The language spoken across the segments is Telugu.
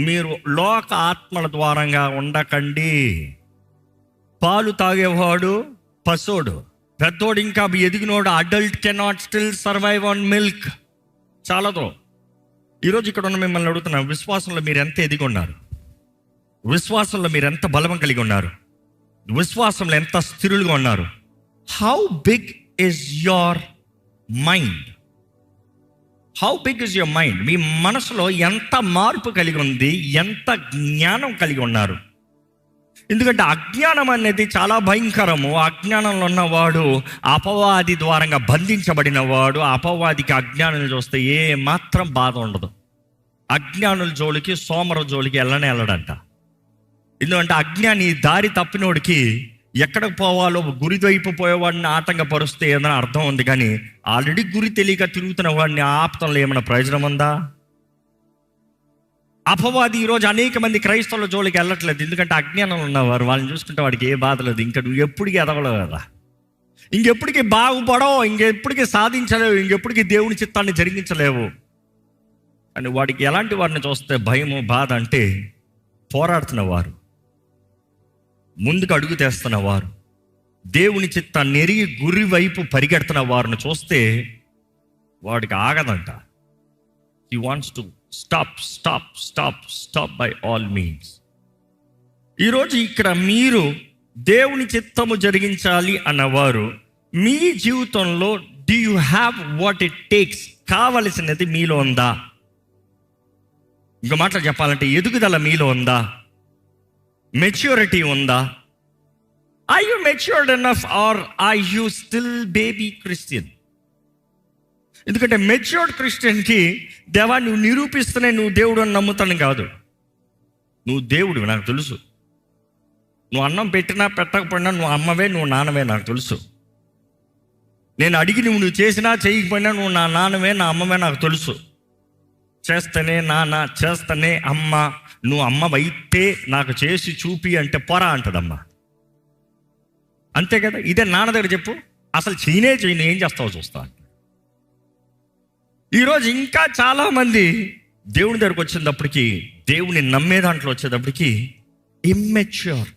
మీరు లోక ఆత్మల ద్వారంగా ఉండకండి. పాలు తాగేవాడు పసోడు, పెద్దోడు ఇంకా ఎదిగినోడు adult cannot still survive on milk. చాలాదో. ఈరోజు ఇక్కడ ఉన్న మిమ్మల్ని అడుగుతున్నాను, విశ్వాసంలో మీరు ఎంత ఎదిగి ఉన్నారు? విశ్వాసంలో మీరు ఎంత బలం కలిగి ఉన్నారు? విశ్వాసంలో ఎంత స్థిరులుగా ఉన్నారు? How big is your mind? How big is your mind? మీ మనసులో ఎంత మార్పు కలిగి ఉంది? ఎంత జ్ఞానం కలిగి ఉన్నారు? ఎందుకంటే అజ్ఞానం అనేది చాలా భయంకరము. అజ్ఞానంలో ఉన్నవాడు అపవాది ద్వారంగా బంధించబడిన వాడు. అపవాదికి అజ్ఞానం చూస్తే ఏ మాత్రం బాధ ఉండదు. అజ్ఞానుల జోలికి, సోమర జోలికి వెళ్ళడంట. ఎందుకంటే అజ్ఞాని దారి తప్పినోడికి ఎక్కడికి పోవాలో గురి వైపు పోయేవాడిని ఆటంకపరుస్తే ఏదైనా అర్థం ఉంది, కానీ ఆల్రెడీ గురి తెలియక తిరుగుతున్న వాడిని ఆపతంలో ఏమైనా ప్రయోజనం ఉందా? అపవాది ఈరోజు అనేక మంది క్రైస్తవుల జోలికి వెళ్ళట్లేదు, ఎందుకంటే అజ్ఞానంలో ఉన్నవారు. వాళ్ళని చూసుకుంటే వాడికి ఏ బాధ లేదు. ఇంకా నువ్వు ఎప్పటికీ ఎదగలేవు కదా, ఇంకెప్పటికీ బాగుపడవు, ఇంకెప్పటికీ సాధించలేవు, ఇంకెప్పటికీ దేవుని చిత్తాన్ని జరిగించలేవు. అని వాడికి ఎలాంటి వారిని చూస్తే భయము, బాధ అంటే పోరాడుతున్నవారు, ముందుకు అడుగు తెస్తున్నవారు, దేవుని చిత్తాన్ని ఎరిగి గురి వైపు పరిగెడుతున్న వారిని చూస్తే వాడికి ఆగదంట. He wants to stop stop stop stop by all means. ఈరోజు ఇక్కడ మీరు దేవుని చిత్తము జరిగించాలి అన్నవారు మీ జీవితంలో do you have what it takes? కావలసినది మీలో ఉందా? ఇంకో మాటలు చెప్పాలంటే ఎదుగుదల మీలో ఉందా? మెచ్యూరిటీ ఉందా? Are you matured enough or are you still baby Christian? ఎందుకంటే మెచ్యూర్డ్ క్రిస్టియన్కి దేవా నువ్వు నిరూపిస్తూనే నువ్వు దేవుడు అని నమ్ముతాను కాదు. నువ్వు దేవుడు నాకు తెలుసు. నువ్వు అన్నం పెట్టినా పెట్టకపోయినా నువ్వు అమ్మవే, నువ్వు నాన్నవే నాకు తెలుసు. నేను అడిగి నువ్వు చేసినా చేయకపోయినా నువ్వు నా నాన్నవే, నా అమ్మవే నాకు తెలుసు. చేస్తేనే నాన్న, చేస్తేనే అమ్మ. నువ్వు అమ్మవైతే నాకు చేసి చూపి అంటే పొరా అంటదమ్మ. అంతే కదా? ఇదే నాన్న దగ్గర చెప్పు, అసలు చేయనే ఏం చేస్తావో చూస్తా. ఈరోజు ఇంకా చాలామంది దేవుని దగ్గరకు వచ్చేటప్పటికి, దేవుని నమ్మే దాంట్లో వచ్చేటప్పటికి ఇమ్మెచ్యూర్.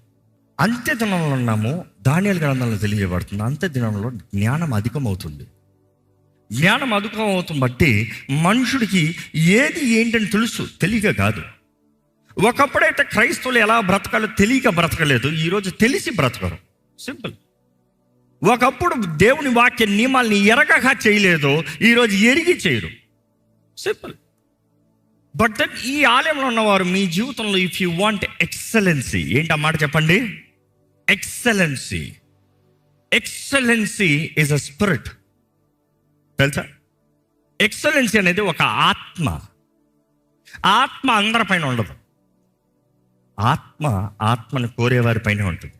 అంత్య దినంలో ఉన్నాము. దానియేలు గ్రంథంలో తెలియబడుతుంది, అంత్య దినంలో జ్ఞానం అధికమవుతుంది. జ్ఞానం అధికం అవుతుంది బట్టి మనుషుడికి ఏది ఏంటని తెలుసు, తెలియక కాదు. ఒకప్పుడైతే క్రైస్తవులు ఎలా బ్రతకాలో తెలియక బ్రతకలేదు, ఈరోజు తెలిసి బ్రతకరు. సింపుల్. ఒకప్పుడు దేవుని వాక్య నియమాల్ని ఎరగక చేయలేదు, ఈరోజు ఎరిగి చేయరు. సింపుల్. బట్ దెన్ ఈ ఆలయంలో ఉన్నవారు మీ జీవితంలో ఇఫ్ యూ వాంట్ ఎక్సలెన్సీ, ఏంటి ఆ మాట చెప్పండి? Excellency. Excellency is a spirit. తెలుసా? ఎక్సలెన్సీ అనేది ఒక ఆత్మ. ఆత్మ అందరిపైన ఉండదు. ఆత్మను కోరేవారి పైన ఉంటుంది.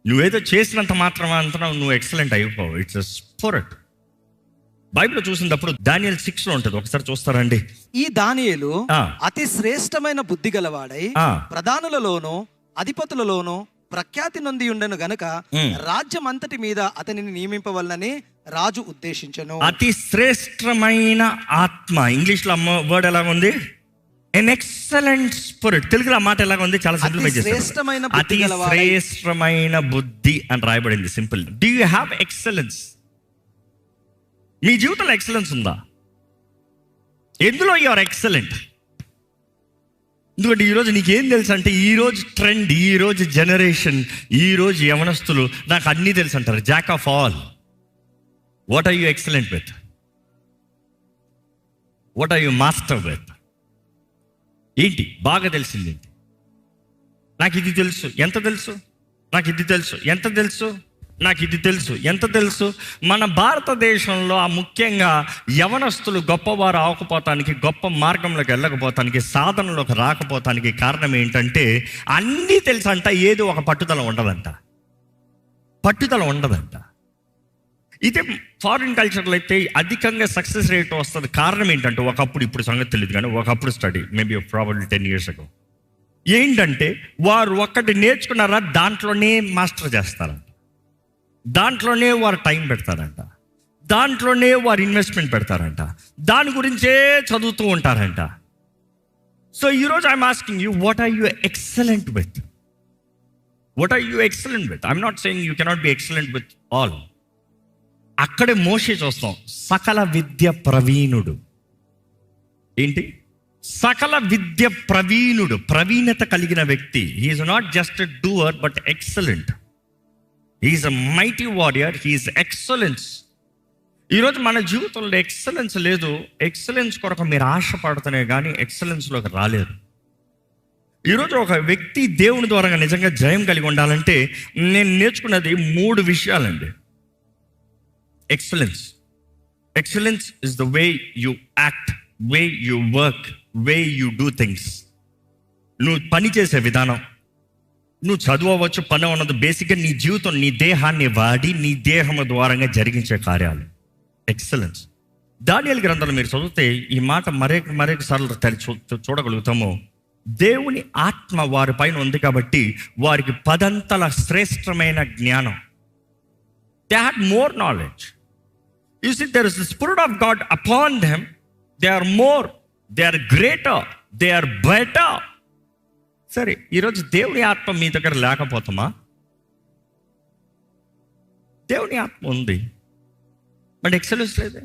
నువ్వేదో చేసినంత మాత్రం అంటున్నావు, నువ్వు ఎక్సలెంట్ అయిపోవు. It's a spirit. బైబిల్ చూసినప్పుడు దానియేలు 6 ఉంటుంది, ఒకసారి చూస్తారండి. ఈ దానియేలు అతి శ్రేష్టమైన బుద్ధి గలవాడై ప్రధానులలోను అధిపతులలోను ప్రఖ్యాతి నొంది ఉండెను గనుక రాజ్యం అంతటి మీద అతనిని నియమింపవలనని రాజు ఉద్దేశించెను. అతి శ్రేష్టమైన ఆత్మ. ఇంగ్లీష్ లో వర్డ్ ఎలా ఉంది? An excellent spirit. తెలుగులో మాట ఎలాగ ఉంది? చాలా సింపుల్. అతి శ్రేష్టమైన బుద్ధి అని రాయబడింది. Simple. Do you have excellence? మీ జీవితంలో ఎక్సలెన్స్ ఉందా? ఎందులో యు ఆర్ ఎక్సలెంట్? ఎందుకంటే ఈరోజు నీకేం తెలుసు అంటే, ఈరోజు ట్రెండ్, ఈరోజు జనరేషన్, ఈరోజు యవనస్తులు నాకు అన్నీ తెలుసు అంటారు. Jack of all. What are you excellent with? What are you master with? ఏంటి బాగా తెలిసింది? ఏంటి? నాకు ఇది తెలుసు. ఎంత తెలుసు? నాకు ఇది తెలుసు. ఎంత తెలుసు? నాకు ఇది తెలుసు. ఎంత తెలుసు? మన భారతదేశంలో ముఖ్యంగా యవనస్తులు గొప్పవారు అవ్వకపోతానికి, గొప్ప మార్గంలోకి వెళ్ళకపోతానికి, సాధనలోకి రాకపోతానికి కారణం ఏంటంటే అన్నీ తెలుసు అంట, ఏదో ఒక పట్టుదల ఉండదంట. ఇదే ఫారిన్ కల్చర్లో అయితే అధికంగా సక్సెస్ రేట్ వస్తుంది. కారణం ఏంటంటే ఒకప్పుడు, ఇప్పుడు సంగతి తెలియదు కానీ ఒకప్పుడు study maybe probably 10 years ago ఏంటంటే వారు ఒక్కటి నేర్చుకున్నారా దాంట్లోనే మాస్టర్ చేస్తారంట, దాంట్లోనే వారు టైం పెడతారంట, దాంట్లోనే వారు ఇన్వెస్ట్మెంట్ పెడతారంట, దాని గురించే చదువుతూ ఉంటారంట. సో ఈరోజు I'm asking you, what are you excellent with? What are you excellent with? I'm not saying you cannot be excellent with all. అక్కడే మోషే చూస్తాం, సకల విద్య ప్రవీణుడు. ఏంటి? సకల విద్య ప్రవీణుడు, ప్రవీణత కలిగిన వ్యక్తి. He's not just a doer but excellent. He's a mighty warrior, he's excellence. ఈరోజు మన జీవితంలో ఎక్సలెన్స్ లేదు. ఎక్సలెన్స్ కొరకు మీరు ఆశపడుతూనే కానీ ఎక్సలెన్స్లోకి రాలేరు. ఈరోజు ఒక వ్యక్తి దేవుని ద్వారా నిజంగా జయం కలిగి ఉండాలంటే నేను నేర్చుకున్నది 3 విషయాలండి. Excellence. Excellence is the way you act, way you work, way you do things. నువ్వు పని చేసే విధానం, నువ్వు చదవచ్చు, పని ఉన్నది బేసిక్గా నీ జీవితం, నీ దేహాన్ని వాడి నీ దేహం ద్వారా జరిగించే కార్యాలు ఎక్సలెన్స్. దానియేలు గ్రంథంలో మీరు చదివితే ఈ మాట మరొకసార్లు చూడగలుగుతాము. దేవుని ఆత్మ వారి పైన ఉంది కాబట్టి వారికి 10 అంతల శ్రేష్టమైన జ్ఞానం. They had more knowledge. You see, there is the spirit of God upon them. They are more, they are greater, they are better. సరే, ఈరోజు దేవుని ఆత్మ మీ దగ్గర లేకపోతామా? దేవుని ఆత్మ ఉంది బట్ ఎక్సలెన్స్ లేదే.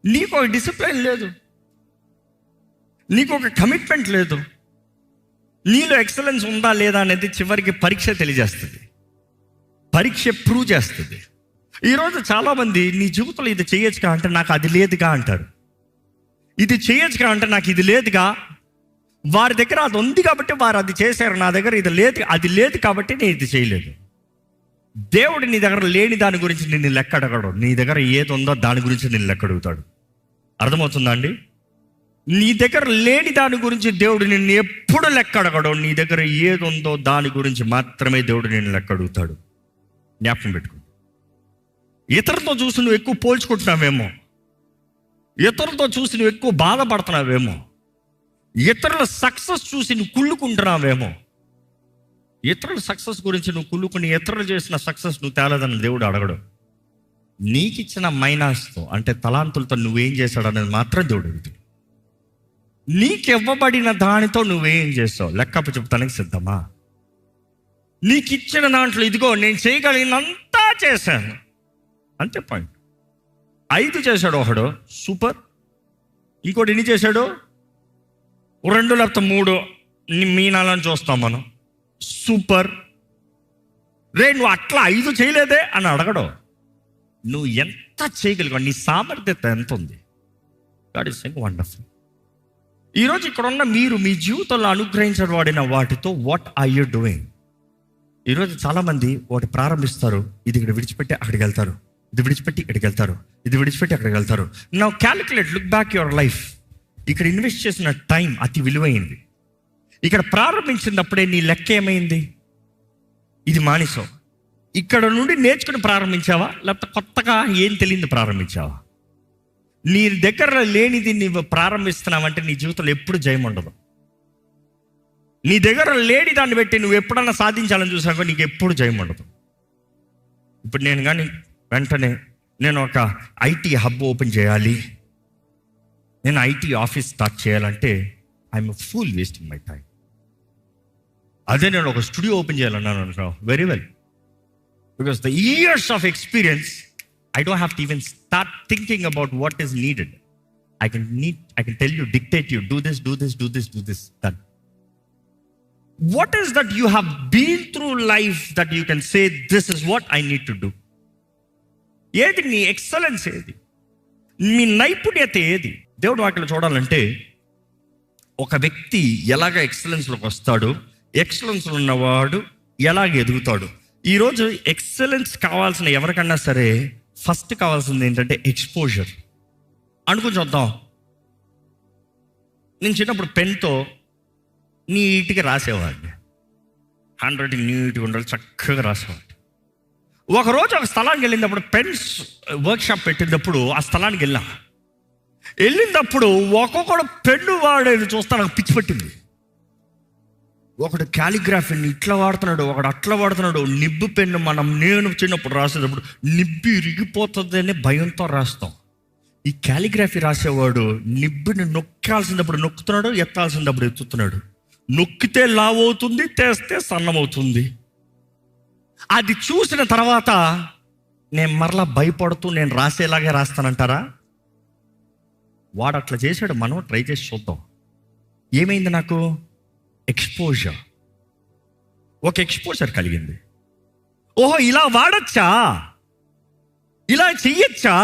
నీకు ఒక డిసిప్లిన్ లేదు, నీకు ఒక కమిట్మెంట్ లేదు. నీలో ఎక్సలెన్స్ ఉందా లేదా అనేది చివరికి పరీక్ష తెలియజేస్తుంది, పరీక్ష ప్రూవ్ చేస్తుంది. ఈరోజు చాలామంది నీ జీవితంలో ఇది చేయొచ్చుగా అంటే నాకు అది లేదుగా అంటారు, ఇది చేయొచ్చుగా అంటే నాకు ఇది లేదుగా. వారి దగ్గర అది ఉంది కాబట్టి వారు అది చేశారు, నా దగ్గర ఇది లేదు, అది లేదు కాబట్టి నేను ఇది చేయలేదు. దేవుడు నీ దగ్గర లేని దాని గురించి నిన్ను లెక్క అడగడు. నీ దగ్గర ఏది ఉందో దాని గురించి నిన్ను లెక్క అడుగుతాడు. అర్థమవుతుందా అండి? నీ దగ్గర లేని దాని గురించి దేవుడు నిన్ను ఎప్పుడు లెక్క అడగడు. నీ దగ్గర ఏది ఉందో దాని గురించి మాత్రమే దేవుడు నిన్ను లెక్క అడుగుతాడు. జ్ఞాపకం పెట్టుకో. ఇతరులతో చూసి నువ్వు ఎక్కువ పోల్చుకుంటున్నావేమో, ఇతరులతో చూసి నువ్వు ఎక్కువ బాధపడుతున్నావేమో, ఇతరుల సక్సెస్ చూసి నువ్వు కుళ్ళుకుంటున్నావేమో. ఇతరుల సక్సెస్ గురించి నువ్వు కుళ్ళుకుని ఇతరులు చేసిన సక్సెస్ నువ్వు తేలేదని దేవుడు అడగడు. నీకు ఇచ్చిన మైనాస్తో అంటే తలాంతులతో నువ్వేం చేశాడు అనేది మాత్రం దేవుడు అడుగుతాడు. నీకు ఇవ్వబడిన దానితో నువ్వేం చేస్తావు లెక్కపు చెప్తానికి సిద్ధమా? నీకు ఇచ్చిన దాంట్లో ఇదిగో నేను చేయగలిగినంతా చేశాను అంతే, పాయింట్. 5 చేశాడు ఒకడు, సూపర్. ఇంకోటి ఎన్ని చేశాడు? 2 లేకపోతే 3 మీనాలని చూస్తాం మనం, సూపర్. నువ్వు అట్లా 5 చేయలేదే అని అడగడు. నువ్వు ఎంత చేయగలిగావు, నీ సామర్థ్యత ఎంత ఉంది. God is saying wonderful. ఈరోజు ఇక్కడ ఉన్న మీరు మీ జీవితంలో అనుగ్రహించబడిన వాటితో వాట్ ఆర్ యూ డూయింగ్? ఈరోజు చాలామంది వాటి ప్రారంభిస్తారు, ఇది ఇక్కడ విడిచిపెట్టి అక్కడికి వెళ్తారు, ఇది విడిచిపెట్టి ఇక్కడికి వెళ్తారు, ఇది విడిచిపెట్టి అక్కడికి వెళ్తారు. Now calculate, look back your life. ఇక్కడ ఇన్వెస్ట్ చేసిన టైం అతి విలువైంది. ఇక్కడ ప్రారంభించినప్పుడే నీ లెక్క ఏమైంది? ఇది మానేసావు. ఇక్కడ నుండి నేర్చుకుని ప్రారంభించావా, లేకపోతే కొత్తగా ఏం తెలియదు ప్రారంభించావా? నీ దగ్గర లేనిది నువ్వు ప్రారంభిస్తున్నావంటే నీ జీవితంలో ఎప్పుడు జయం ఉండదు. నీ దగ్గర లేని దాన్ని బట్టి నువ్వు ఎప్పుడన్నా సాధించాలని చూసాకో నీకు ఎప్పుడు జయం ఉండదు. ఇప్పుడు నేను కానీ వెంటనే నేను ఒక ఐటీ హబ్ ఓపెన్ చేయాలి, నేను ఐటీ ఆఫీస్ స్టార్ట్ చేయాలంటే I'm full wasting my time. అదే నేను ఒక స్టూడియో ఓపెన్ చేయాలన్నాను అనుకో, very well, because the years of experience I don't have to even start thinking about what is needed. I can tell you, dictate you, do this, done. What is that you have been through life that you can say, this is what I need to do? ఏది నీ ఎక్సలెన్స్, ఏది మీ నైపుణ్యత, ఏది? దేవుడు వాటిలో చూడాలంటే ఒక వ్యక్తి ఎలాగ ఎక్సలెన్స్లోకి వస్తాడు, ఎక్సలెన్స్లో ఉన్నవాడు ఎలాగ ఎదుగుతాడు. ఈరోజు ఎక్సలెన్స్ కావాల్సిన ఎవరికన్నా సరే ఫస్ట్ కావాల్సింది ఏంటంటే ఎక్స్పోజర్. అనుకుని చూద్దాం, నేను చిన్నప్పుడు పెన్తో నీట్గా రాసేవాడిని, హ్యాండ్ రైటింగ్ నీట్గా ఉండాలి, చక్కగా రాసేవాడిని. ఒకరోజు ఒక స్థలానికి వెళ్ళినప్పుడు, పెన్స్ వర్క్షాప్ పెట్టినప్పుడు ఆ స్థలానికి వెళ్ళినప్పుడు ఒక్కొక్కడు పెన్ను వాడేది చూస్తా నాకు పిచ్చి పట్టింది. ఒకడు క్యాలిగ్రాఫీని ఇట్లా వాడుతున్నాడు, ఒకడు అట్లా వాడుతున్నాడు. నిబ్బు పెన్ను నేను చిన్నప్పుడు రాసేటప్పుడు నిబ్బు ఇరిగిపోతుంది అని భయంతో రాస్తాం. ఈ కాలిగ్రఫీ రాసేవాడు నిబ్బుని నొక్కాల్సినప్పుడు నొక్కుతున్నాడు, ఎత్తాల్సినప్పుడు ఎత్తుతున్నాడు. నొక్కితే లావు అవుతుంది, తెస్తే సన్నమవుతుంది. అది చూసిన తర్వాత నేను మరలా భయపడుతూ నేను రాసేలాగే రాస్తానంటారా? వాడు అట్లా చేశాడు, మనం ట్రై చేసి చూద్దాం. ఏమైంది? నాకు ఎక్స్పోజర్, ఒక ఎక్స్పోజర్ కలిగింది. ఓహో, ఇలా వాడచ్చా, ఇలా చెయ్యొచ్చా,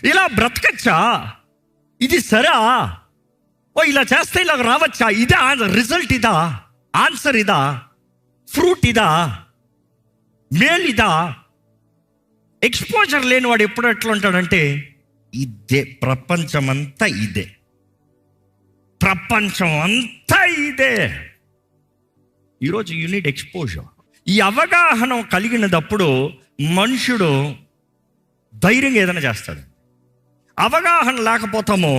ఇలా బ్రతకచ్చా, ఇది సరా, ఓ ఇలా చేస్తే ఇలా రావచ్చా, ఇదా రిజల్ట్, ఇదా ఆన్సర్, ఇదా ఫ్రూట్, ఇదా మేల్, ఇదా. ఎక్స్పోజర్ లేని వాడు ఎప్పుడు ఎట్లా ఉంటాడంటే, ఇదే ప్రపంచమంతా, ఇదే ప్రపంచం అంతా, ఇదే. ఈరోజు యూనిట్ ఎక్స్పోజర్. ఈ అవగాహన కలిగినప్పుడు మనుషుడు ధైర్యంగా ఏదైనా చేస్తాడు. అవగాహన లేకపోతామో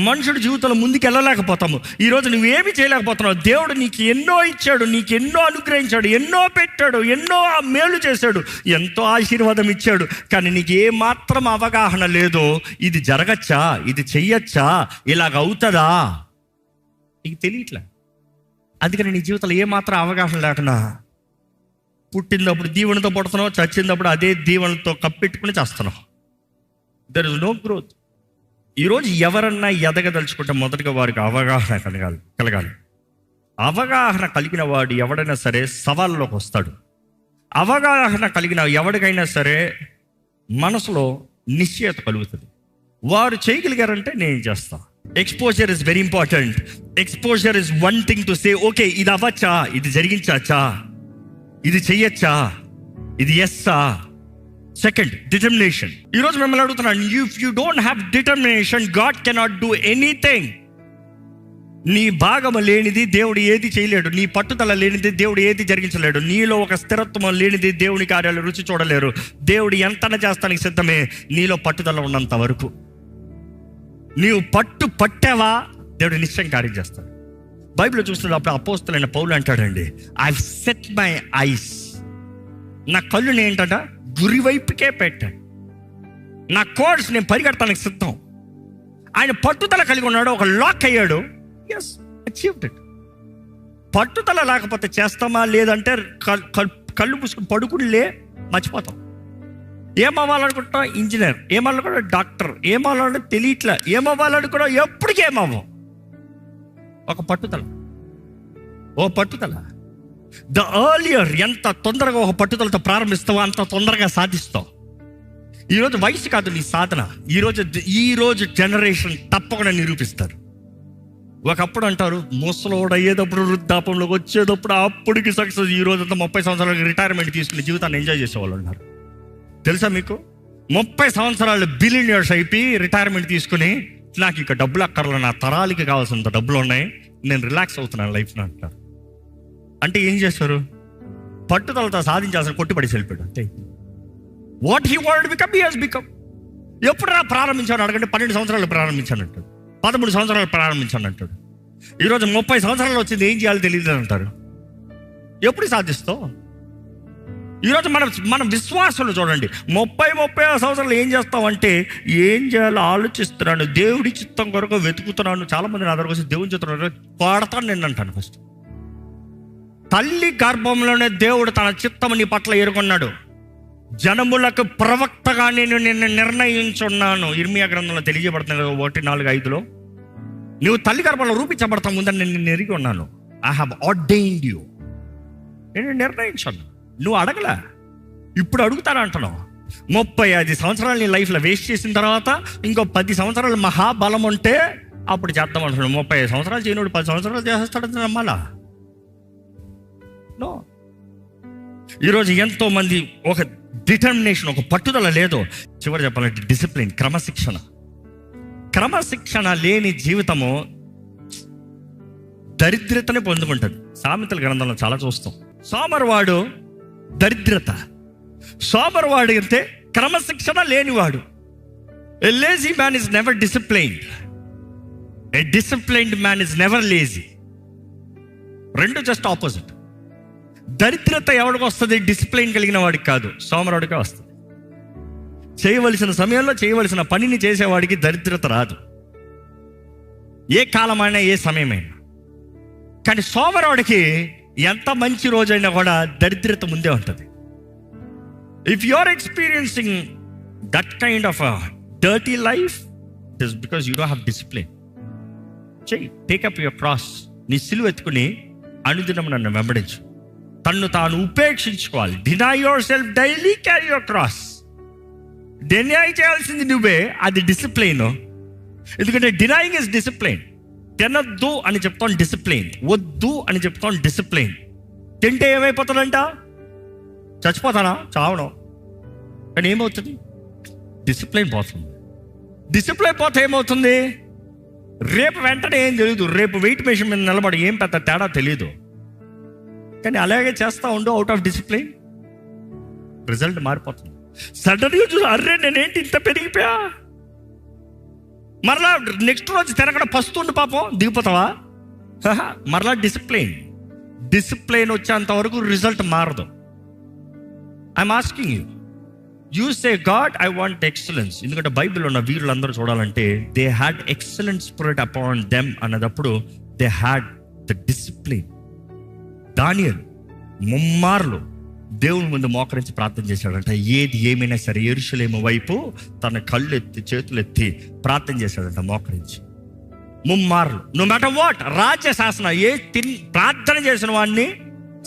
మనుషుడు జీవితంలో ముందుకు వెళ్ళలేకపోతాము. ఈరోజు నువ్వేమి చేయలేకపోతున్నావు. దేవుడు నీకు ఎన్నో ఇచ్చాడు, నీకు ఎన్నో అనుగ్రహించాడు, ఎన్నో పెట్టాడు, ఎన్నో మేలు చేశాడు, ఎంతో ఆశీర్వాదం ఇచ్చాడు. కానీ నీకు ఏమాత్రం అవగాహన లేదో, ఇది జరగచ్చా, ఇది చెయ్యొచ్చా, ఇలాగ అవుతుందా, నీకు తెలియట్లే. అందుకని నీ జీవితంలో ఏమాత్రం అవగాహన లేకుండా పుట్టినప్పుడు దీవెనతో పుడుతున్నావు, చచ్చినప్పుడు అదే దీవెనతో కప్పెట్టుకుని చేస్తున్నావు. There is no growth. ఈరోజు ఎవరన్నా ఎదగదలుచుకుంటే మొదటిగా వారికి అవగాహన కలగాలి. అవగాహన కలిగిన వాడు ఎవడైనా సరే సవాల్లోకి వస్తాడు. అవగాహన కలిగిన ఎవరికైనా సరే మనసులో నిశ్చయత కలుగుతుంది. వారు చేయగలిగారంటే నేను చేస్తాను. Exposure is very important. Exposure is one thing to say, okay ఇది అవ్వచ్చా, ఇది జరిగించచ్చా, ఇది చెయ్యొచ్చా, ఇది ఎస్సా. Second, determination. ఈరోజు మిమ్మల్ని అడుగుతున్నాను, if you don't have determination, God cannot do anything. నీ భాగం లేనిది దేవుడు ఏది చేయలేడు. నీ పట్టుదల లేనిది దేవుడు ఏది జరిగించలేడు. నీలో ఒక స్థిరత్వం లేనిది దేవుని కార్యాలు రుచి చూడలేరు. దేవుడు ఎంతన చేస్తానికి సిద్ధమే, నీలో పట్టుదల ఉన్నంత వరకు. నీవు పట్టావా, దేవుడు నిశ్చయం కార్యం చేస్తాడు. బైబిల్లో చూస్తున్నప్పుడు అపోస్తలుడైన పౌలు అంటాడండి, ఐ సెట్ మై ఐస్, నా కళ్ళుని ఏంటంట గురి వైపుకే పెట్టాడు. నా కోర్స్ నేను పరిగెడతానికి సిద్ధం. ఆయన పట్టుదల కలిగి ఉన్నాడు, ఒక లాక్ అయ్యాడు. Yes, achieved it. పట్టుదల లేకపోతే చేస్తామా, లేదంటే కళ్ళు మూసుకుని పడుకునిలే మర్చిపోతాం. ఏమవ్వాలనుకుంటాం, ఇంజనీర్, ఏమవ్వాలనుకుంటా డాక్టర్, ఏమవ్వాలంటే తెలియట్లే, ఏమవ్వాలనుకున్నా ఎప్పటికీ ఏమవ్వం. ఒక పట్టుదల, ఓ పట్టుదల. ద ఎర్లియర్ ఎంత తొందరగా ఒక పట్టుదలతో ప్రారంభిస్తావో అంత తొందరగా సాధిస్తావు. ఈరోజు వయసు కాదు నీ సాధన. ఈరోజు జనరేషన్ తప్పకుండా నిరూపిస్తారు. ఒకప్పుడు అంటారు ముసలోడు అయ్యేటప్పుడు, వృద్ధాపంలోకి వచ్చేటప్పుడు అప్పటికి సక్సెస్. ఈ రోజు అంతా 30 సంవత్సరాలకి రిటైర్మెంట్ తీసుకుని జీవితాన్ని ఎంజాయ్ చేసేవాళ్ళు ఉన్నారు. తెలుసా మీకు? 30 సంవత్సరాలు బిలియనర్స్ అయిపోయి రిటైర్మెంట్ తీసుకుని, నాకు ఇక డబ్బులు అక్కర్లే, నా తరాలకి కావాల్సినంత డబ్బులు ఉన్నాయి, నేను రిలాక్స్ అవుతున్నాను లైఫ్లో అంటారు. అంటే ఏం చేస్తారు? పట్టుదలతో సాధించాల్సిన కొట్టుబడి వెళ్ళిపోయాడు అంతే. What he wanted to become, he has become. ఎప్పుడు ప్రారంభించాను అడగండి, 12 సంవత్సరాలు ప్రారంభించాను అంటాడు, 13 సంవత్సరాలు ప్రారంభించాను అంటాడు. ఈరోజు 30 సంవత్సరాలు వచ్చింది, ఏం చేయాలో తెలియదు అంటారు. ఎప్పుడు సాధిస్తావు? ఈరోజు మన విశ్వాసాలు చూడండి, 30 సంవత్సరాలు ఏం చేస్తామంటే, ఏం చేయాలో ఆలోచిస్తున్నాను, దేవుడి చిత్తం కొరకు వెతుకుతున్నాను. చాలామంది నా దగ్గరకు వచ్చి దేవుని చిత్తం పాడతాను నేను అంటాను. ఫస్ట్ తల్లి గర్భంలోనే దేవుడు తన చిత్తం నీ పట్ల ఎరుకున్నాడు. జనములకు ప్రవక్తగా నేను నిన్ను నిర్ణయించున్నాను. ఇర్మియా గ్రంథంలో తెలియజేయబడుతుంది 1:4-5. నువ్వు తల్లి గర్భంలో రూపించబడతా ముందని నేను నిన్ను ఎరిగి ఉన్నాను. ఐ హావ్ ఆర్డైన్డ్ యూ, నేను నిర్ణయించాను. నువ్వు అడగలే, ఇప్పుడు అడుగుతాను అంటున్నావు. 35 సంవత్సరాలు నీ లైఫ్లో వేస్ట్ చేసిన తర్వాత ఇంకో 10 సంవత్సరాలు మహాబలం ఉంటే అప్పుడు చేద్దాం అంటున్నాడు. 35 సంవత్సరాలు చేయనుడు 10 సంవత్సరాలు చేస్తాడని నమ్మాలా? నో. ఈరోజు ఎంతో మంది ఒక డిటర్మినేషన్, ఒక పట్టుదల లేదు. చివరి చెప్పాలంటే డిసిప్లిన్, క్రమశిక్షణ లేని జీవితము దరిద్రతనే పొందుకుంటుంది. సామెతల గ్రంథంలో చాలా చూస్తాం. సోమరివాడు దరిద్రత, సోమరివాడు అంటే క్రమశిక్షణ లేనివాడు. A lazy man is never disciplined. A disciplined man is never lazy. రెండు జస్ట్ ఆపోజిట్. దరిద్రత ఎవడికి వస్తుంది? డిసిప్లిన్ కలిగిన వాడికి కాదు, సోమరుడికే వస్తుంది. చేయవలసిన సమయంలో చేయవలసిన పనిని చేసేవాడికి దరిద్రత రాదు, ఏ కాలమైనా ఏ సమయమైనా. కానీ సోమరుడికి ఎంత మంచి రోజైనా కూడా దరిద్రత ముందే ఉంటుంది. If you are experiencing that kind of dirty life, it is because you don't have discipline. చెయ్యి, టేకప్ యువర్ క్రాస్. నీ సిలువ ఎత్తుకుని అనుదినం నన్ను వెంబడించు. తన్ను తాను ఉపేక్షించుకోవాలి. Deny yourself daily, carry your cross. Deny చేయాల్సింది నువ్వే, అది డిసిప్లైన్. ఎందుకంటే డినైయింగ్ ఇస్ డిసిప్లైన్. తినద్దు అని చెప్తాను డిసిప్లైన్, వద్దు అని చెప్తాను డిసిప్లైన్. తింటే ఏమైపోతాడంట? చచ్చిపోతానా? చావడం. కానీ ఏమవుతుంది? డిసిప్లైన్ పోతుంది. డిసిప్లైన్ పోతే ఏమవుతుంది? రేపు వెంటనే ఏం తెలియదు, రేపు వెయిట్ మెషిన్ మీద నిలబడి ఏం పెద్ద తేడా తెలియదు. కానీ అలాగే చేస్తూ ఉండు, అవుట్ ఆఫ్ డిసిప్లైన్, రిజల్ట్ మారిపోతుంది. సడన్గా చూసి అర్రే నేనేంటి ఇంత పెరిగిపోయా, మరలా నెక్స్ట్ రోజు తినకుండా పస్తుండు పాపం, దిగిపోతావా? మరలా డిసిప్లైన్ వచ్చేంత వరకు రిజల్ట్ మారదు. I'm asking you, you say God I want excellence. ఎందుకంటే బైబిల్లో ఉన్న వీరులందరూ చూడాలంటే they had excellent spirit upon them అన్నదప్పుడు దే హ్యాడ్ ద డిసిప్లిన్. దానియేలు ముమ్మార్లు దేవుని ముందు మోకరించి ప్రార్థన చేశాడంట. ఏది ఏమైనా సరే యెరూషలేము వైపు తన కళ్ళు ఎత్తి చేతులు ఎత్తి ప్రార్థన చేశాడంట, మోకరించి ముమ్మార్లు. నో మ్యాటర్ వాట్, రాజ్య శాసన ప్రార్థన చేసిన వాడిని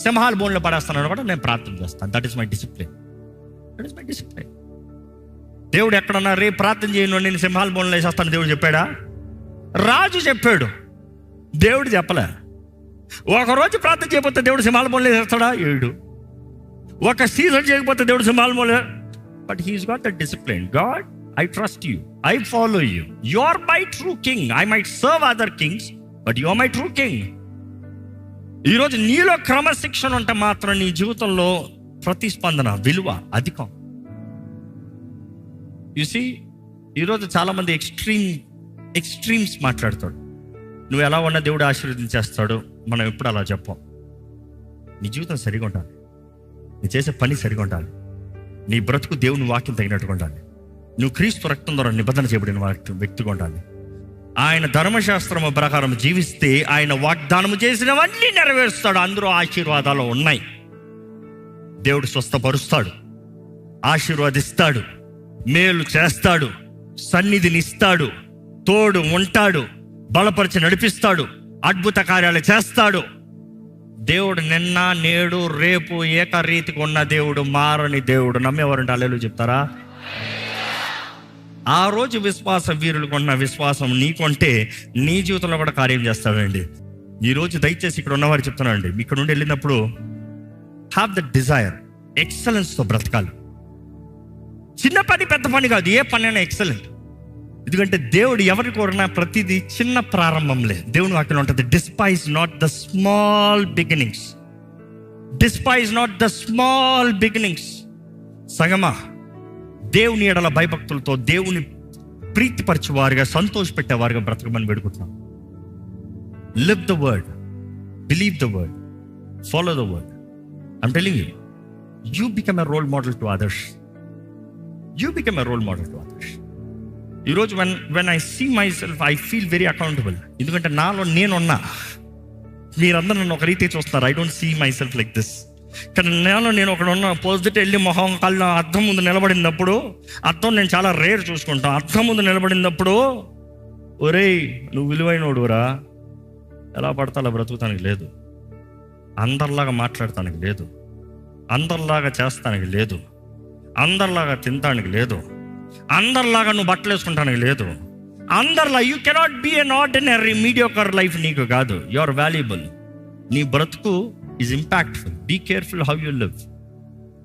సింహాల బోన్లో పడేస్తాను కూడా నేను ప్రార్థన చేస్తాను. That is my discipline. దేవుడు ఎక్కడన్నా రేపు ప్రార్థన చేయను నేను సింహాల బోన్లో వేసేస్తాను దేవుడు చెప్పాడా? రాజు చెప్పాడు, దేవుడు చెప్పలే. ఒకరోజు ప్రార్థన చేయకపోతే దేవుడు సింహాల బోన్లో వేసేస్తాడా? ఏడు. ఒక సీజన్ చేయకపోతే దేవుడు సింహాల బోన్లో. But he's got the discipline. God, I trust you, I follow you, you are my true king. I might serve other kings but you are my true king. ఈరోజు నీలో క్రమశిక్షణ ఉంటే మాత్రం నీ జీవితంలో ప్రతిస్పందన, విలువ అధికం. చూసి ఈరోజు చాలామంది ఎక్స్ట్రీమ్స్ మాట్లాడతాడు. నువ్వు ఎలా ఉన్నా దేవుడు ఆశీర్వదించేస్తాడు. మనం ఎప్పుడు అలా చెప్పాం. నీ జీవితం సరిగా ఉండాలి, నీ చేసే పని సరిగా ఉండాలి, నీ బ్రతుకు దేవుని వాక్యం తగినట్టుగా ఉండాలి, నువ్వు క్రీస్తు రక్తం ద్వారా నిబంధన చేయబడిన వ్యక్తిగా ఉండాలి. ఆయన ధర్మశాస్త్రము ప్రకారం జీవిస్తే ఆయన వాగ్దానము చేసినవన్నీ నెరవేరుస్తాడు. అందరూ ఆశీర్వాదాలు ఉన్నాయి. దేవుడు స్వస్థపరుస్తాడు, ఆశీర్వదిస్తాడు, మేలు చేస్తాడు, సన్నిధిని ఇస్తాడు, తోడు ఉంటాడు, బలపరిచి నడిపిస్తాడు, అద్భుత కార్యాలు చేస్తాడు. దేవుడు నిన్న నేడు రేపు ఏకరీతిగా ఉన్న దేవుడు, మారని దేవుడు. నమ్మేవారంటే హల్లెలూయా చెప్తారా? ఆ రోజు విశ్వాస వీరులకు ఉన్న విశ్వాసం నీకుంటే నీ జీవితంలో కూడా కార్యం చేస్తాడండి. ఈరోజు దయచేసి ఇక్కడ ఉన్నవారు చెప్తున్నానండి, ఇక్కడ నుండి వెళ్ళినప్పుడు హ్యావ్ ద డిజైర్, ఎక్సలెన్స్తో బ్రతకాలి. చిన్న పని పెద్ద పని కాదు, ఏ పని అయినా ఎక్సలెంట్. ఎందుకంటే దేవుడు ఎవరి కోరినా ప్రతిదీ చిన్న ప్రారంభంలే. దేవుని వాక్యంలో ఉంటుంది, despise not the small beginnings. Despise not the small beginnings. సంగమా, దేవుని ఎడల భయభక్తులతో దేవుని ప్రీతిపరిచేవారుగా, సంతోషపెట్టేవారుగా బ్రతకమని వేడుకుంటున్నాం. Live the word, believe the word, follow the word. I'm telling you, you become a role model to others. You become a role model to others. ఈరోజు when I see myself I feel very accountable. ఎందుకంటే నాలో నేనున్నా. మీరందరూ నన్ను ఒక రీతి చూస్తున్నారు. I don't see my self like this. కానీ నేను ఒకడు ఉన్న పొద్దుట వెళ్ళి మొహం కళ్ళు అద్దం ముందు నిలబడినప్పుడు, అద్దం నేను చాలా రేర్ చూసుకుంటాను. అద్దం ముందు నిలబడినప్పుడు, ఒరేయ్ నువ్వు విలువైనోడురా, ఎలా పడతా అలా బ్రతుకుతానికి లేదు, అందరిలాగా మాట్లాడటానికి లేదు, అందరిలాగా చేస్తానికి లేదు, అందరిలాగా తినటానికి లేదు, అందరిలాగా నువ్వు బట్టలు వేసుకుంటానికి లేదు, అందరిలా. You cannot be an ordinary mediocre life నీకు కాదు. You are valuable. నీ బ్రతుకు is impactful. Be careful how you live.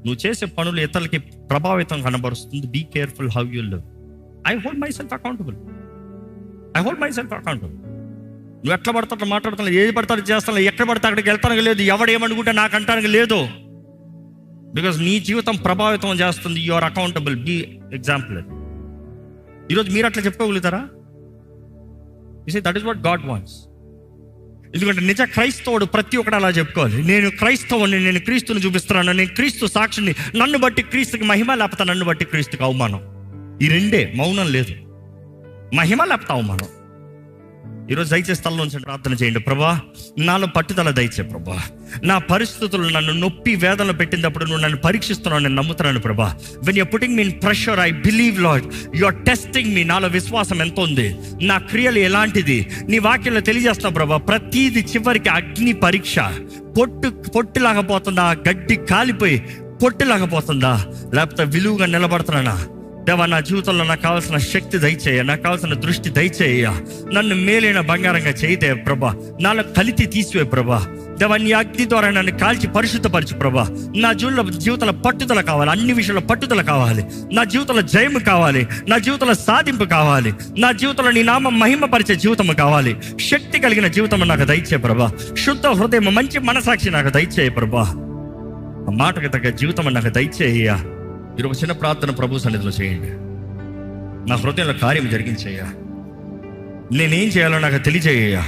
నువ్వు చేసే పనులు ఇతరులకి ప్రభావితం కనబరుస్తుంది. Be careful how you live. I hold myself accountable. నువ్వు ఎట్లా పడతా అట్లా మాట్లాడుతున్నా, ఏది పడతాడు చేస్తాను, ఎక్కడ పడితే అక్కడికి వెళ్తానికి లేదు, ఎవడు ఏమనుకుంటే నాకు అంటానికి లేదు. బికాజ్ నీ జీవితం ప్రభావితం చేస్తుంది. You are accountable. Be example. ఈరోజు మీరు అట్లా చెప్పుకోగలుగుతారా? You say that is what God wants. ఎందుకంటే నిజ క్రైస్తవుడు ప్రతి ఒక్కడు అలా చెప్పుకోవాలి. నేను క్రైస్తవుని, నేను క్రీస్తుని చూపిస్తున్నాను, నేను క్రీస్తు సాక్షిని, నన్ను బట్టి క్రీస్తుకి మహిమ, లేకపోతే నన్ను బట్టి క్రీస్తుకి అవమానం. ఈ రెండే, మౌనం లేదు. మహిమ లేపుతావు మనం. ఈరోజు దయచేసి స్థలంలో నుంచి ప్రార్థన చేయండి. ప్రభా, నాలో పట్టుదల దయచే ప్రభా. నా పరిస్థితులు నన్ను నొప్పి వేదనలు పెట్టినప్పుడు నువ్వు నన్ను పరీక్షిస్తున్నావు, నేను నమ్ముతున్నాను ప్రభా. When you're putting me in pressure, I believe Lord you are testing me. నాలో విశ్వాసం ఎంత ఉంది, నా క్రియలు ఎలాంటిది, నీ వాక్యంలో తెలియజేస్తున్నావు ప్రభా. ప్రతీది చివరికి అగ్ని పరీక్ష. పొట్టులాగపోతుందా, గడ్డి కాలిపోయి పొట్టులాగపోతుందా, లేకపోతే విలువగా నిలబడుతున్నానా? దేవా, నా జీవితంలో నాకు కావాల్సిన శక్తి దయచేయ, నాకు కావాల్సిన దృష్టి దయచేయ. నన్ను మేలైన బంగారంగా చేయదే ప్రభా. నాలో కలితి తీసివే ప్రభా. దేవా, నీ అగ్ని ద్వారా నన్ను కాల్చి పరిశుద్ధపరచు ప్రభా. నా జీవితంలో పట్టుదల కావాలి, అన్ని విషయంలో పట్టుదల కావాలి. నా జీవితంలో జయము కావాలి, నా జీవితంలో సాధింపు కావాలి, నా జీవితంలో నీ నామం మహిమపరిచే జీవితం కావాలి. శక్తి కలిగిన జీవితం నాకు దయచే ప్రభా. శుద్ధ హృదయం, మంచి మనసాక్షి నాకు దయచేయ ప్రభా. ఆ మాటకు తగ్గ జీవితం నాకు దయచేయ. ఈరోజు చిన్న ప్రార్థన ప్రభు సన్నిధిలో చేయండి. నా హృదయంలో కార్యం జరిగించేయ్యా. నేనేం చేయాలో నాకు తెలియజేయ్యా.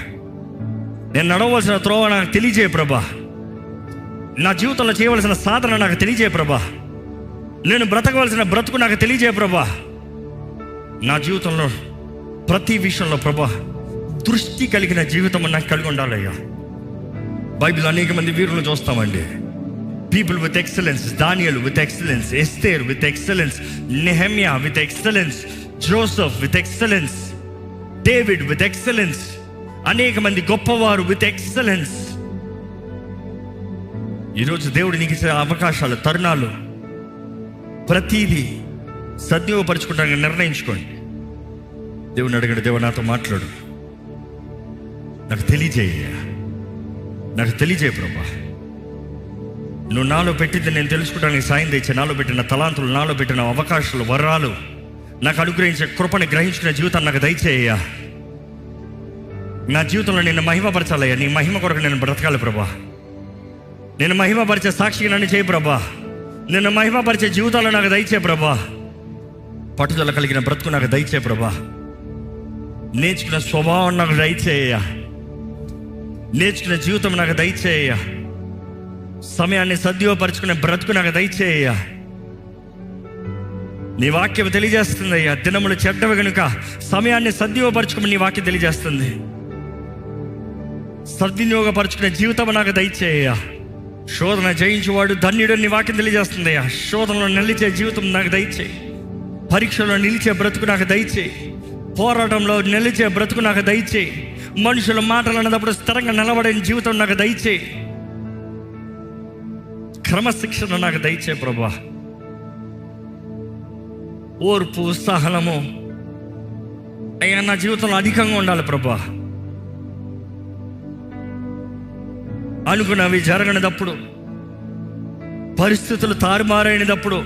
నేను నడవలసిన త్రోవ నాకు తెలియజేయ ప్రభా. నా జీవితంలో చేయవలసిన సాధన నాకు తెలియజేయ ప్రభా. నేను బ్రతకవలసిన బ్రతుకు నాకు తెలియజేయ ప్రభా. నా జీవితంలో ప్రతి విషయంలో ప్రభా దృష్టి కలిగిన జీవితం నాకు కలిగి ఉండాలయ్యా. బైబిల్ అనేక మంది వీరులను చూస్తామండి. People with excellence, Daniel with excellence, Esther with excellence, Nehemiah with excellence, Joseph with excellence, David with excellence. అనేక మంది గొప్పవారు with excellence. ఈరోజు దేవుడు నీకు ఇచ్చే అవకాశాలు, తరుణాలు, ప్రతీది సద్వినియోగపరచుకుంటానికి నిర్ణయించుకోండి. దేవుని అడగండి, దేవుడు నాతో మాట్లాడు, నాకు తెలియజేయ ప్రభా. నువ్వు నాలో పెట్టింది నేను తెలుసుకోవడానికి సాయం తెచ్చే. నాలో పెట్టిన తలాంతులు, నాలో పెట్టిన అవకాశాలు, వరాలు, నాకు అనుగ్రహించే కృపని గ్రహించుకునే జీవితాన్ని నాకు దయచేయ్యా. నా జీవితంలో నేను మహిమపరచాలయ్యా. నీ మహిమ కొరకు నేను బ్రతకాలి ప్రభా. నేను మహిమపరిచే సాక్షిగా నన్ను చేయి ప్రభా. నేను మహిమపరిచే జీవితాలు నాకు దయచే ప్రభా. పట్టుదల కలిగిన బ్రతుకు నాకు దయచే ప్రభా. నేర్చుకున్న స్వభావం నాకు దయచేయ్యా. నేర్చుకున్న జీవితం నాకు దయచేయ్యా. సమయాన్ని సద్వినియోగపరచుకునే బ్రతుకు నాకు దయచేయ. నీ వాక్యం తెలియజేస్తుంది అయ్యా, దినములు చెడ్డవి కనుక సమయాన్ని సద్వినియోగపరచుకుని నీ వాక్యం తెలియజేస్తుంది. సద్వినియోగపరచుకునే జీవితం నాకు దయచేయ. శోధన జయించేవాడు ధన్యుడు నీ వాక్యం తెలియజేస్తుంది అయ్యా. శోధనలో నిలిచే జీవితం నాకు దయచేయి. పరీక్షలో నిలిచే బ్రతుకు నాకు దయచేయి. పోరాటంలో నిలిచే బ్రతుకు నాకు దయచేయి. మనుషుల మాటలు అన్నప్పుడు స్థిరంగా నిలబడే జీవితం నాకు దయచేయి. క్రమశిక్షణ నాకు దయచే ప్రభా. ఓర్పు, సహనము అయ్యా నా జీవితంలో అధికంగా ఉండాలి ప్రభా. అనుకున్నవి జరగనిదప్పుడు, పరిస్థితులు తారుమారైనప్పుడు,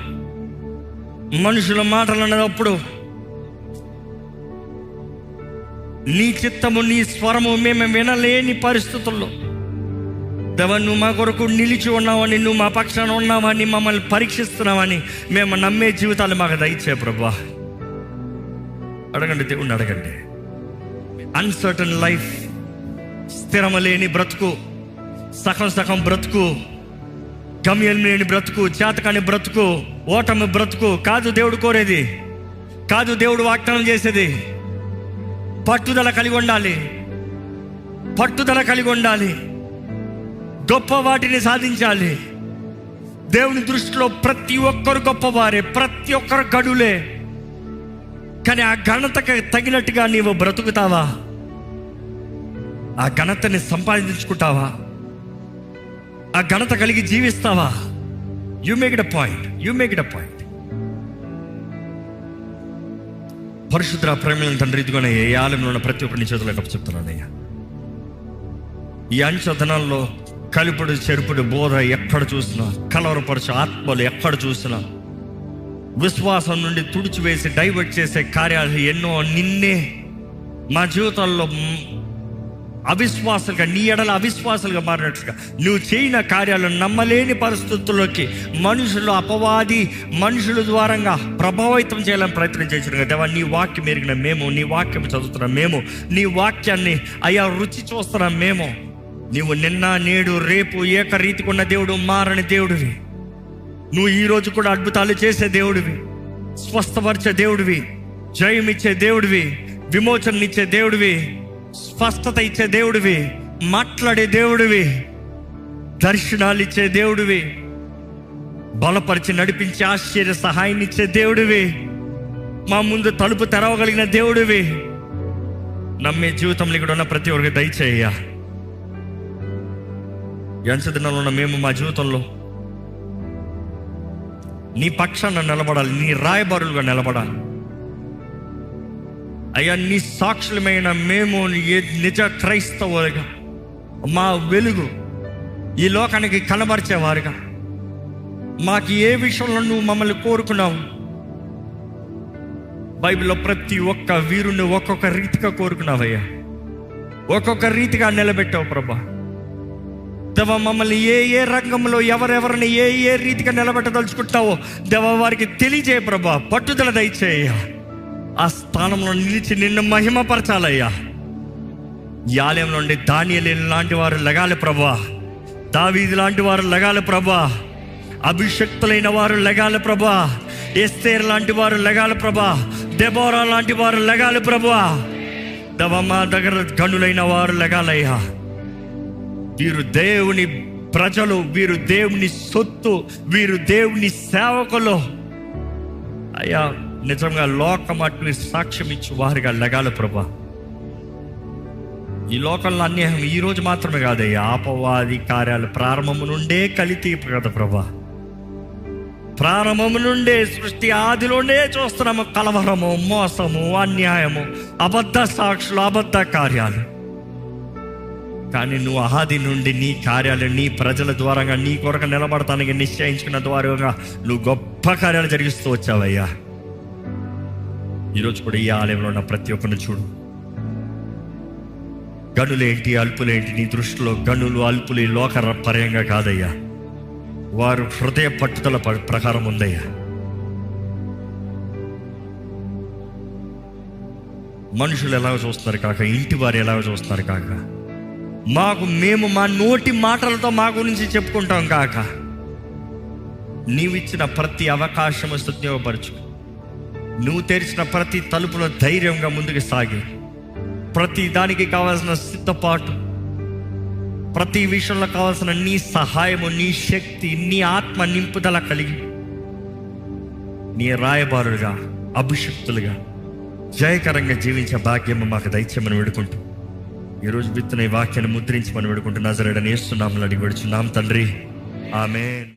మనుషుల మాటలు అన్నదప్పుడు నీ చిత్తము, నీ స్వరము మేము వినలేని పరిస్థితుల్లో దేవా, నువ్వు మా కొరకు నిలిచి ఉన్నావని, నువ్వు మా పక్షాన ఉన్నావని, మమ్మల్ని పరీక్షిస్తున్నావని మేము నమ్మే జీవితాలు మాకు దయచే ప్రభా. అడగండి, దేవుణ్ణి అడగండి. అన్సర్టన్ లైఫ్, స్థిరము లేని బ్రతుకు, సగం బ్రతుకు, గమ్యం లేని బ్రతుకు, చేతకాని బ్రతుకు, ఓటమి బ్రతుకు కాదు దేవుడు కోరేది, కాదు దేవుడు వాగ్దానం చేసేది. పట్టుదల కలిగి ఉండాలి. గొప్ప వాటిని సాధించాలి. దేవుని దృష్టిలో ప్రతి ఒక్కరు గొప్పవారే, ప్రతి ఒక్కరు గడులే. కానీ ఆ ఘనతకు తగినట్టుగా నీవు బ్రతుకుతావా? ఆ ఘనతని సంపాదించుకుంటావా? ఆ ఘనత కలిగి జీవిస్తావా? You make it a point. పరిశుద్ధ ప్రేమలను తండ్రి, ఇదిగోనే ఏ ఆలయంలో ఉన్న ప్రతి ఒక్కరిని చేతులకు చెప్తున్నానయ్యా. ఈ అంచదనాల్లో కలుపుడు, చెరుపుడు, బోధ ఎక్కడ చూసినా, కలవరపరచు ఆత్మలు ఎక్కడ చూసినా, విశ్వాసం నుండి తుడిచివేసి డైవర్ట్ చేసే కార్యాలు ఎన్నో నిన్నే మా జీవితాల్లో అవిశ్వాసాలుగా, నీ ఎడల అవిశ్వాసాలుగా మారినట్లుగా నువ్వు చేయని కార్యాలు నమ్మలేని పరిస్థితుల్లోకి మనుషులు, అపవాది మనుషుల ద్వారంగా ప్రభావితం చేయాలని ప్రయత్నం చేసిన దేవా, నీ వాక్యం ఎరిగిన మేము, నీ వాక్యం చదువుతున్నాం మేము, నీ వాక్యాన్ని అయ్యా రుచి చూస్తున్నాం మేము. నీవు నిన్న, నేడు, రేపు ఏకరీతికి ఉన్న దేవుడు, మారని దేవుడివి. నువ్వు ఈరోజు కూడా అద్భుతాలు చేసే దేవుడివి. స్వస్థపరిచే దేవుడివి, జయమిచ్చే దేవుడివి, విమోచననిచ్చే దేవుడివి, స్పష్టత ఇచ్చే దేవుడివి, మాట్లాడే దేవుడివి, దర్శనాలు ఇచ్చే దేవుడివి, బలపరిచి నడిపించి ఆశ్చర్య సహాయం ఇచ్చే దేవుడివి, మా ముందు తలుపు తెరవగలిగిన దేవుడివి. నమ్మే జీవితంలో ఇక్కడ ఉన్న ప్రతి ఒక్కరికి దయచేయ్యా. దినాల్లో ఉన్న మేము మా జీవితంలో నీ పక్షాన నిలబడాలి, నీ రాయబారులుగా నిలబడాలి అయ్యా. నీ సాక్షులమైన మేము నిజ క్రైస్తవులుగా, మా వెలుగు ఈ లోకానికి కనబరిచేవారుగా, మాకు ఏ విషయంలో నువ్వు మమ్మల్ని కోరుకున్నావు. బైబిల్లో ప్రతి ఒక్క వీరుని ఒక్కొక్క రీతిగా కోరుకున్నావయ్యా, ఒక్కొక్క రీతిగా నిలబెట్టావు ప్రభా. దేవ, మమ్మల్ని ఏ ఏ రంగంలో ఎవరెవరిని ఏ ఏ రీతిగా నిలబెట్టదలుచుకుంటావో దేవ వారికి తెలియజేయ ప్రభా. పట్టుదల దయచేయ్యా. ఆ స్థానంలో నిలిచి నిన్ను మహిమపరచాలయ్యా. ఈ ఆలయం నుండి దానియేలు లాంటి వారు లెగాలి ప్రభా, దావీదు లాంటి వారు లెగాలి ప్రభా, అభిషక్తులైన వారు లెగాలి ప్రభా, ఎస్తేర్ లాంటి వారు లెగాలి ప్రభా, దెబోరా లాంటి వారు లెగాలి ప్రభా. దేవ, మా దగ్గర గనులైన వారు లెగాలయ్యా. వీరు దేవుని ప్రజలు, వీరు దేవుని సొత్తు, వీరు దేవుని సేవకులు అయ్యా. నిజంగా లోకం అటు సాక్ష్యం ఇచ్చి వారిగా లెగాలి ప్రభా. ఈ లోకంలో అన్యాయం ఈ రోజు మాత్రమే కాదయ్యా, అపవాది కార్యాలు ప్రారంభము నుండే కలితి కదా ప్రభా. ప్రారంభము నుండే, సృష్టి ఆదిలోనే చూస్తున్నాము కలవరము, మోసము, అన్యాయము, అబద్ధ సాక్షులు, అబద్ధ కార్యాలు. కానీ నువ్వు ఆది నుండి నీ కార్యాలు నీ ప్రజల ద్వారంగా నీ కొరకు నిలబడతానికి నిశ్చయించుకున్న ద్వారంగా నువ్వు గొప్ప కార్యాలు జరిగిస్తూ వచ్చావయ్యా. ఈరోజు కూడా ఈ ఆలయంలో ఉన్న ప్రతి ఒక్కరిని చూడు. గనులేంటి, అల్పులేంటి, నీ దృష్టిలో గనులు అల్పులు ఈ లోక పర్యంగా కాదయ్యా. వారు హృదయ పట్టుదల ప్రకారం ఉందయ్యా. మనుషులు ఎలాగ చూస్తున్నారు కాక, ఇంటి వారు ఎలాగ చూస్తున్నారు కాక, మేము మా నోటి మాటలతో మా గురించి చెప్పుకుంటాం కాక, నీవిచ్చిన ప్రతి అవకాశము సద్వినియోగపరచు. నువ్వు తెరిచిన ప్రతి తలుపులో ధైర్యంగా ముందుకు సాగి, ప్రతి దానికి కావాల్సిన సిద్ధపాటు, ప్రతి విషయంలో కావాల్సిన నీ సహాయము, నీ శక్తి, నీ ఆత్మ నింపుదల కలిగి నీ రాయబారులుగా, అభిషక్తులుగా జయకరంగా జీవించే భాగ్యము మాకు దయచేయమని వేడుకుంటూ, ఈరోజు విత్తన ఈ వాక్యాన్ని ముద్రించి మనం వేడుకుంటూ నజరేయుడైన యేసు నామములో అడిగి వేడుచున్నాం తండ్రి, ఆమేన్.